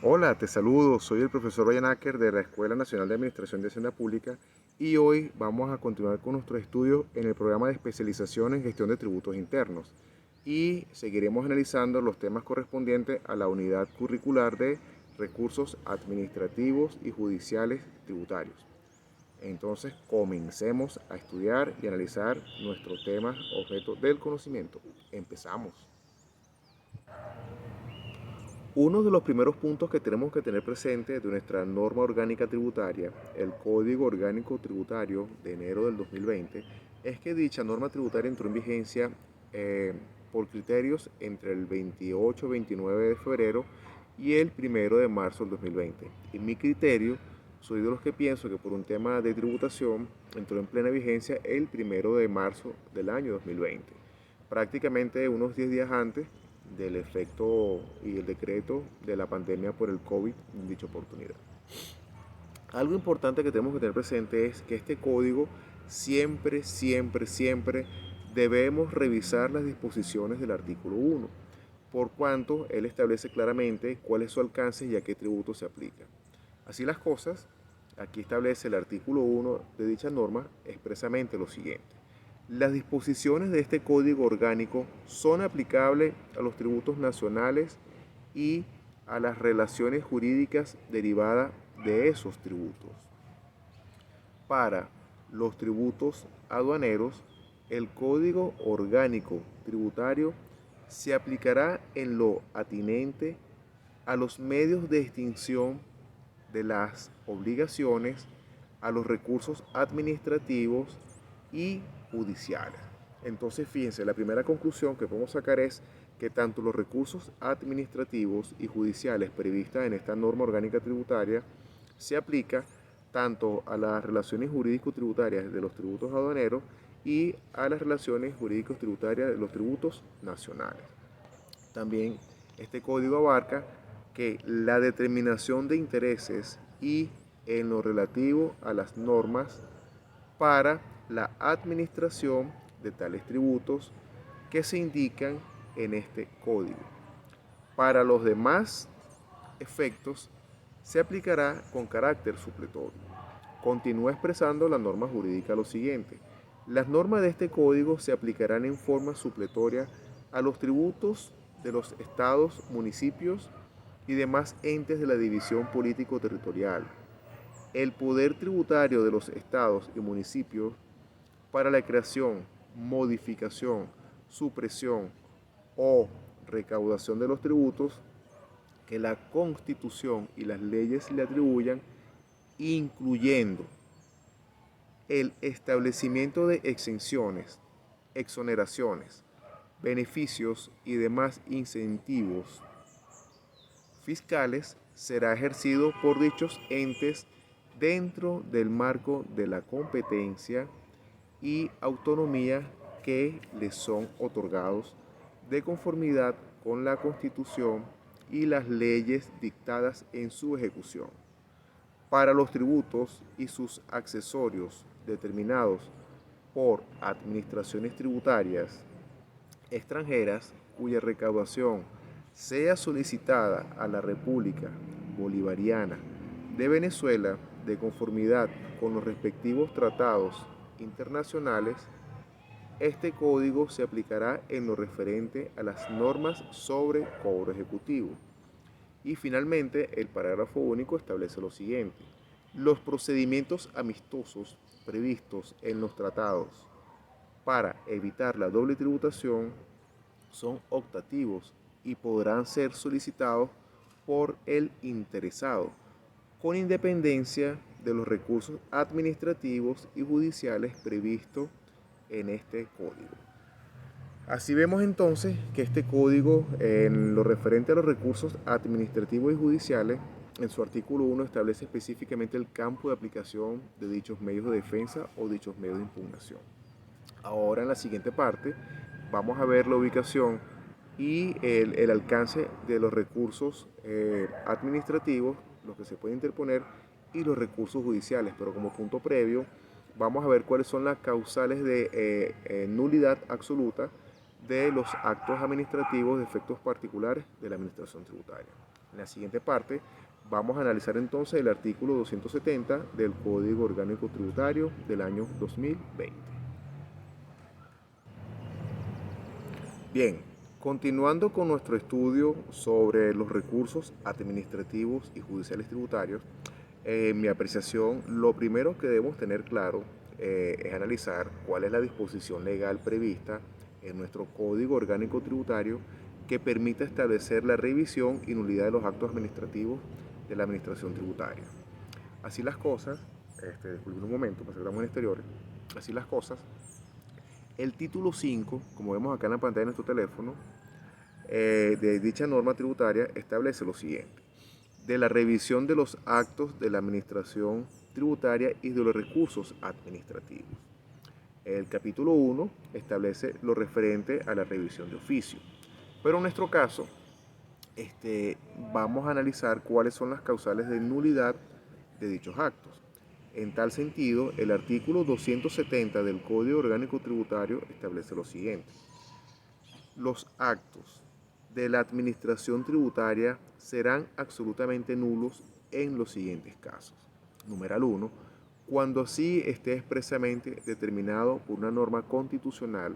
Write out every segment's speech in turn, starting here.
Hola, te saludo. Soy el profesor Ryan Acker de la Escuela Nacional de Administración de Hacienda Pública y hoy vamos a continuar con nuestros estudios en el programa de especialización en gestión de tributos internos y seguiremos analizando los temas correspondientes a la unidad curricular de recursos administrativos y judiciales tributarios. Entonces, comencemos a estudiar y analizar nuestro tema objeto del conocimiento. Empezamos. Uno de los primeros puntos que tenemos que tener presente de nuestra norma orgánica tributaria, el Código Orgánico Tributario de enero del 2020, es que dicha norma tributaria entró en vigencia por criterios entre el 28-29 de febrero y el 1 de marzo del 2020. Y mi criterio, soy de los que pienso que por un tema de tributación entró en plena vigencia el 1 de marzo del año 2020, prácticamente unos 10 días antes del efecto y el decreto de la pandemia por el COVID en dicha oportunidad. Algo importante que tenemos que tener presente es que este código siempre debemos revisar las disposiciones del artículo 1, por cuanto él establece claramente cuál es su alcance y a qué tributo se aplica. Así las cosas, aquí establece el artículo 1 de dicha norma expresamente lo siguiente. Las disposiciones de este código orgánico son aplicables a los tributos nacionales y a las relaciones jurídicas derivadas de esos tributos. Para los tributos aduaneros, el Código Orgánico Tributario se aplicará en lo atinente a los medios de extinción de las obligaciones, a los recursos administrativos y judiciales. Entonces, fíjense, la primera conclusión que podemos sacar es que tanto los recursos administrativos y judiciales previstas en esta norma orgánica tributaria se aplica tanto a las relaciones jurídico-tributarias de los tributos aduaneros y a las relaciones jurídico-tributarias de los tributos nacionales. También este código abarca que la determinación de intereses y en lo relativo a las normas para la administración de tales tributos que se indican en este código. Para los demás efectos se aplicará con carácter supletorio. Continúa expresando la norma jurídica lo siguiente. Las normas de este código se aplicarán en forma supletoria a los tributos de los estados, municipios y demás entes de la división político-territorial. El poder tributario de los estados y municipios para la creación, modificación, supresión o recaudación de los tributos que la Constitución y las leyes le atribuyan, incluyendo el establecimiento de exenciones, exoneraciones, beneficios y demás incentivos fiscales, será ejercido por dichos entes dentro del marco de la competencia y autonomía que les son otorgados de conformidad con la Constitución y las leyes dictadas en su ejecución. Para los tributos y sus accesorios determinados por administraciones tributarias extranjeras cuya recaudación sea solicitada a la República Bolivariana de Venezuela de conformidad con los respectivos tratados internacionales, este código se aplicará en lo referente a las normas sobre cobro ejecutivo. Y finalmente, el parágrafo único establece lo siguiente. Los procedimientos amistosos previstos en los tratados para evitar la doble tributación son optativos y podrán ser solicitados por el interesado, con independencia de los recursos administrativos y judiciales previstos en este código. Así vemos entonces que este código, en lo referente a los recursos administrativos y judiciales, en su artículo 1 establece específicamente el campo de aplicación de dichos medios de defensa o dichos medios de impugnación. Ahora en la siguiente parte vamos a ver la ubicación y el alcance de los recursos administrativos, los que se pueden interponer, y los recursos judiciales. Pero como punto previo, vamos a ver cuáles son las causales de nulidad absoluta de los actos administrativos de efectos particulares de la administración tributaria. En la siguiente parte vamos a analizar entonces el artículo 270 del Código Orgánico Tributario del año 2020. Bien, continuando con nuestro estudio sobre los recursos administrativos y judiciales tributarios, en mi apreciación, lo primero que debemos tener claro es analizar cuál es la disposición legal prevista en nuestro Código Orgánico Tributario que permita establecer la revisión y nulidad de los actos administrativos de la Administración Tributaria. Así las cosas, disculpen un momento, pasamos en exteriores, así las cosas, el título 5, como vemos acá en la pantalla de nuestro teléfono, de dicha norma tributaria establece lo siguiente: de la revisión de los actos de la administración tributaria y de los recursos administrativos. El capítulo 1 establece lo referente a la revisión de oficio, pero en nuestro caso vamos a analizar cuáles son las causales de nulidad de dichos actos. En tal sentido, el artículo 270 del Código Orgánico Tributario establece lo siguiente: los actos de la administración tributaria serán absolutamente nulos en los siguientes casos. Numeral 1. Cuando así esté expresamente determinado por una norma constitucional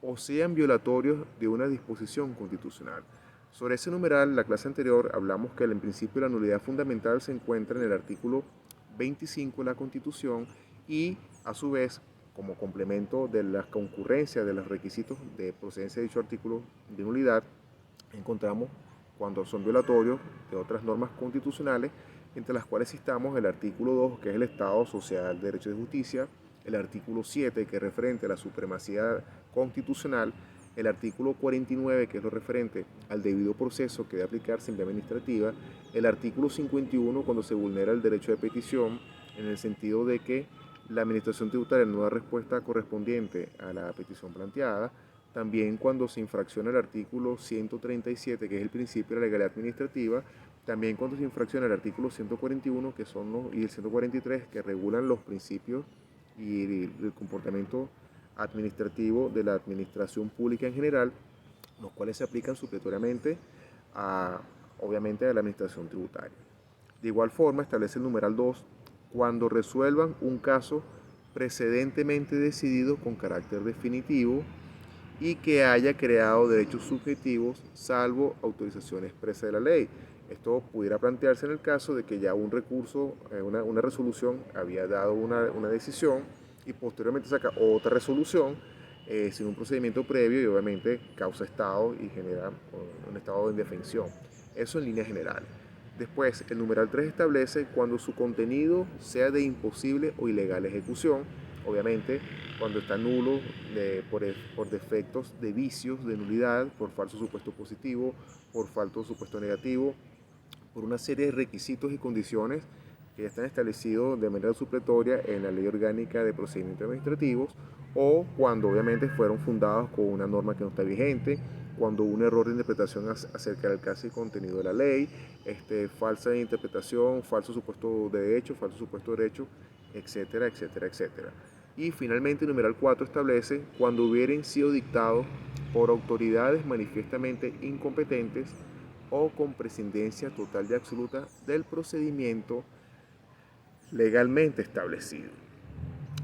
o sean violatorios de una disposición constitucional. Sobre ese numeral, la clase anterior hablamos que el principio de la nulidad fundamental se encuentra en el artículo 25 de la Constitución y, a su vez, como complemento de la concurrencia de los requisitos de procedencia de dicho artículo de nulidad, encontramos cuando son violatorios de otras normas constitucionales, entre las cuales citamos el artículo 2, que es el Estado Social de Derecho y de Justicia, el artículo 7, que es referente a la supremacía constitucional, el artículo 49, que es lo referente al debido proceso que debe aplicarse en vía administrativa, el artículo 51, cuando se vulnera el derecho de petición, en el sentido de que la administración tributaria no da respuesta correspondiente a la petición planteada, también cuando se infracciona el artículo 137, que es el principio de la legalidad administrativa, también cuando se infracciona el artículo 141, que son y el 143, que regulan los principios y el comportamiento administrativo de la administración pública en general, los cuales se aplican supletoriamente obviamente a la administración tributaria. De igual forma, establece el numeral 2, cuando resuelvan un caso precedentemente decidido con carácter definitivo y que haya creado derechos subjetivos salvo autorización expresa de la ley. Esto pudiera plantearse en el caso de que ya un recurso, una resolución había dado una decisión y posteriormente saca otra resolución sin un procedimiento previo y obviamente causa estado y genera un estado de indefensión. Eso en líneas generales. Después, el numeral 3 establece cuando su contenido sea de imposible o ilegal ejecución, obviamente cuando está nulo por defectos de vicios de nulidad, por falso supuesto positivo, por falso supuesto negativo, por una serie de requisitos y condiciones que ya están establecidos de manera supletoria en la Ley Orgánica de Procedimientos Administrativos, o cuando obviamente fueron fundados con una norma que no está vigente, cuando hubo un error de interpretación acerca del alcance y contenido de la ley, falsa interpretación, falso supuesto de hecho, falso supuesto de derecho, etcétera, etcétera, etcétera. Y finalmente el numeral 4 establece cuando hubieran sido dictados por autoridades manifiestamente incompetentes o con prescindencia total y absoluta del procedimiento legalmente establecido.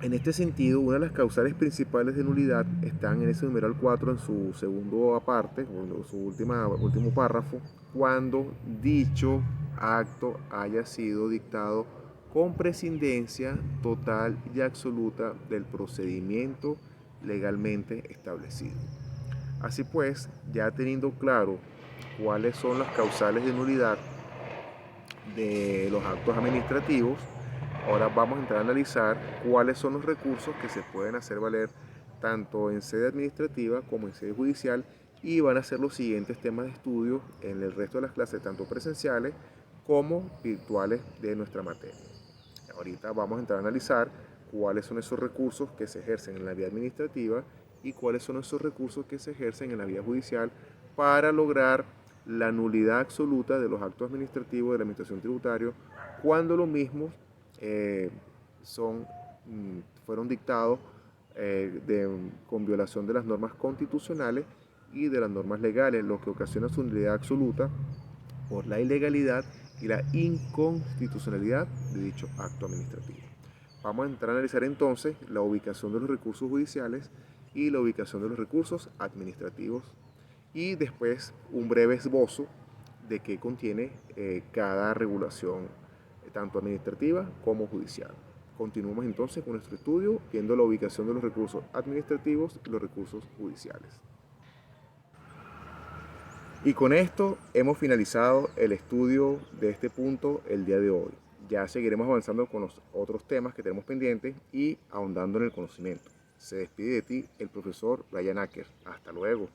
En este sentido, una de las causales principales de nulidad están en ese numeral 4, en su segundo aparte, o en su último párrafo, cuando dicho acto haya sido dictado con prescindencia total y absoluta del procedimiento legalmente establecido. Así pues, ya teniendo claro cuáles son las causales de nulidad de los actos administrativos, ahora vamos a entrar a analizar cuáles son los recursos que se pueden hacer valer tanto en sede administrativa como en sede judicial, y van a ser los siguientes temas de estudio en el resto de las clases, tanto presenciales como virtuales de nuestra materia. Ahorita vamos a entrar a analizar cuáles son esos recursos que se ejercen en la vía administrativa y cuáles son esos recursos que se ejercen en la vía judicial para lograr la nulidad absoluta de los actos administrativos de la administración tributaria cuando los mismos fueron dictados con violación de las normas constitucionales y de las normas legales, lo que ocasiona su nulidad absoluta por la ilegalidad y la inconstitucionalidad de dicho acto administrativo. Vamos a entrar a analizar entonces la ubicación de los recursos judiciales y la ubicación de los recursos administrativos y después un breve esbozo de qué contiene cada regulación, tanto administrativa como judicial. Continuamos entonces con nuestro estudio viendo la ubicación de los recursos administrativos y los recursos judiciales. Y con esto hemos finalizado el estudio de este punto el día de hoy. Ya seguiremos avanzando con los otros temas que tenemos pendientes y ahondando en el conocimiento. Se despide de ti el profesor Ryan Acker. Hasta luego.